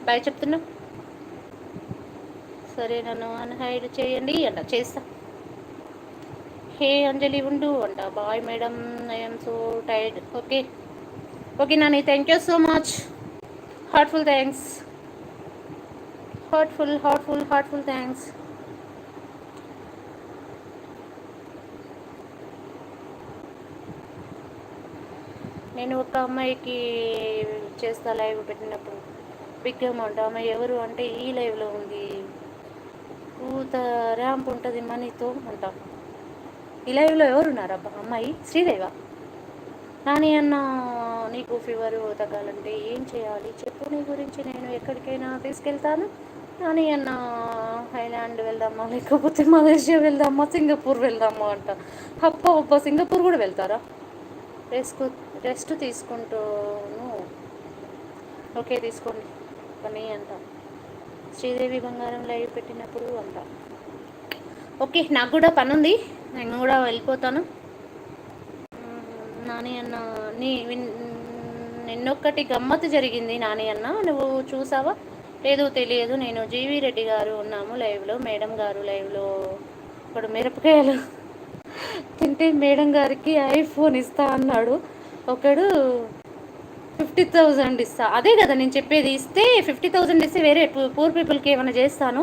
Bye చెప్తున్నా. సరే నన్ను అన్హైడ్ చేయండి అంట, చేస్తా. హే అంజలి ఉండు అంట, bye madam, I'm so tired. Okay okay Nani, thank you so much. Heartful thanks. Heartful thanks. నేను ఒక అమ్మాయికి చేస్తా లైవ్ పెట్టినప్పుడు, బిగ్ అమౌంట్. అమ్మాయి ఎవరు అంటే ఈ లైవ్లో ఉంది, కూత ర్యాంప్ ఉంటుంది మనీతో అంట. ఈ లైవ్లో ఎవరున్నారబ్బా? అమ్మాయి శ్రీదేవ. నాని అన్న, నీకు ఫీవర్ తగ్గాలంటే ఏం చేయాలి చెప్పు, నీ గురించి నేను ఎక్కడికైనా తీసుకెళ్తాను. నాని అన్న, హైలాండ్ వెళ్దామా, లేకపోతే మలేషియా వెళ్దామా, సింగపూర్ వెళ్దామా అంట. అబ్బా సింగపూర్ కూడా వెళ్తారా? రెస్ట్ తీసుకుంటూను. ఓకే తీసుకోండి పని అంట. శ్రీదేవి బంగారం లైవ్ పెట్టినప్పుడు అంట. ఓకే నాకు కూడా పని ఉంది, నేను కూడా వెళ్ళిపోతాను. నాని అన్న, నిన్నొక్కటి గమ్మత్తు జరిగింది నాని అన్న, నువ్వు చూసావా? లేదు తెలియదు. నేను జీవీ రెడ్డి గారు ఉన్నాము లైవ్లో, మేడం గారు లైవ్లో. ఇప్పుడు మిరపకాయలు తింటే మేడం గారికి ఐఫోన్ ఇస్తా అన్నాడు ఒకడు. 50,000 ఇస్తా. అదే కదా నేను చెప్పేది, ఇస్తే 50,000 ఇస్తే వేరే పూర్ పీపుల్కి ఏమైనా చేస్తాను.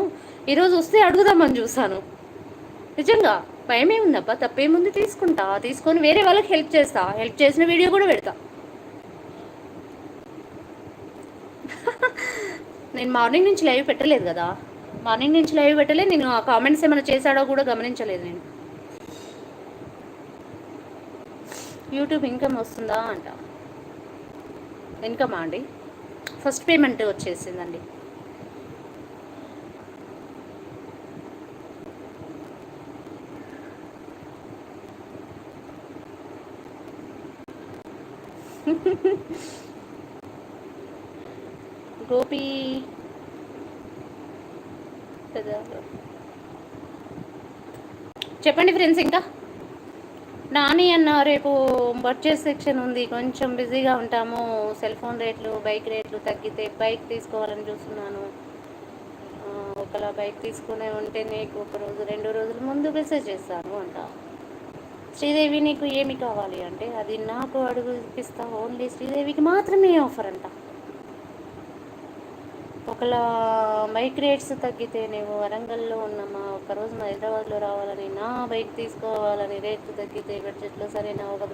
ఈరోజు వస్తే అడుగుదామని చూసాను. నిజంగా భయమేముందబ్బా, తప్పేముంది, తీసుకుంటా. తీసుకొని వేరే వాళ్ళకి హెల్ప్ చేస్తా. హెల్ప్ చేసిన వీడియో కూడా పెడతా. నేను మార్నింగ్ నుంచి లైవ్ పెట్టలేదు కదా, నేను ఆ కామెంట్స్ ఏమైనా చేశాడో కూడా గమనించలేదు నేను. యూట్యూబ్ ఇన్కమ్ వస్తుందా అంట. ఇన్కమా అండి? ఫస్ట్ పేమెంట్ వచ్చేసిందండి. గోపి చెప్పండి ఫ్రెండ్స్. ఇంకా నాని అన్న, రేపు పర్చేస్ సెక్షన్ ఉంది, కొంచెం బిజీగా ఉంటాము. సెల్ ఫోన్ రేట్లు, బైక్ రేట్లు తగ్గితే బైక్ తీసుకోవాలని చూస్తున్నాను. ఒకలా బైక్ తీసుకునే ఉంటే నీకు ఒక రోజు 2 రోజుల ముందు మెసేజ్ చేస్తాను అంట. శ్రీదేవి నీకు ఏమి కావాలి అంటే, అది నాకు అడుగు ఇప్పిస్తా, ఓన్లీ శ్రీదేవికి మాత్రమే ఆఫర్ అంట. ఒకలా బైక్ రేట్స్ తగ్గితే, నేను వరంగల్లో ఉన్నామా, ఒకరోజు హైదరాబాద్లో రావాలని, నా బైక్ తీసుకోవాలని, రేట్లు తగ్గితే బడ్జెట్లో, సరే నా ఒక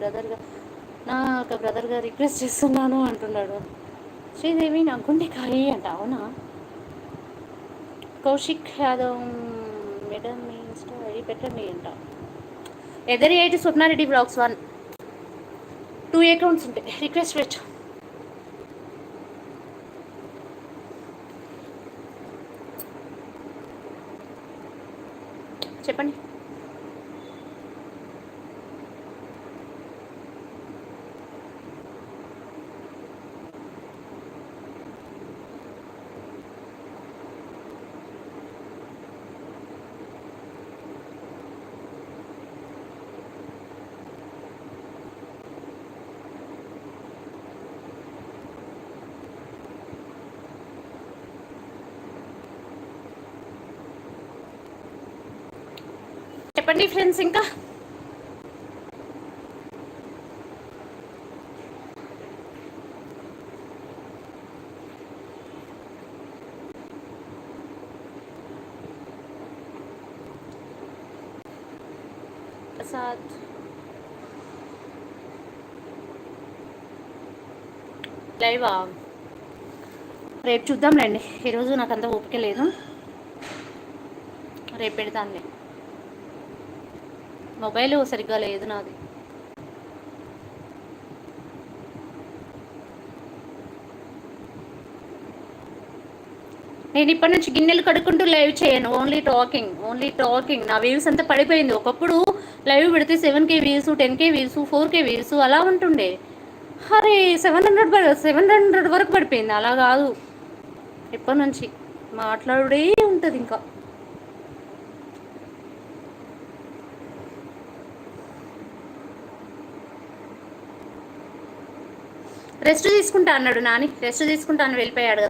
బ్రదర్గా రిక్వెస్ట్ చేస్తున్నాను అంటున్నాడు. శ్రీదేవి నా గుండెకాయి అంట. అవునా? కౌశిక్ యాదవ్ మేడం మీ ఇన్స్టా ఐడి పెట్టండి అంట. ఎదరి స్వప్నారెడ్డి బ్లాగ్స్ 1, 2 అకౌంట్స్ ఉంటాయి, రిక్వెస్ట్ పెట్టు. చెప్పండి. చెప్పండి ఫ్రెండ్స్. ఇంకా ప్రసాద్ లైవా? రేపు చూద్దాంలేండి, ఈరోజు నాకు అంత ఓపిక లేదు, రేపు పెడతానులే. మొబైల్ సరిగ్గా లేదు నాది. నేను ఇప్పటి నుంచి గిన్నెలు కడుక్కుంటూ లైవ్ చేయను, ఓన్లీ టాకింగ్. నా వ్యూస్ అంతా పడిపోయింది. ఒకప్పుడు లైవ్ పెడితే 7K views, 10K views, 4K views అలా ఉంటుండే. అరే 700 వరకు పడిపోయింది. అలా కాదు, ఇప్పటి నుంచి మాట్లాడుడే ఉంటుంది. ఇంకా రెస్ట్ తీసుకుంటా అన్నాడు నాని, రెస్ట్ తీసుకుంటాను వెళ్ళిపోయాడు.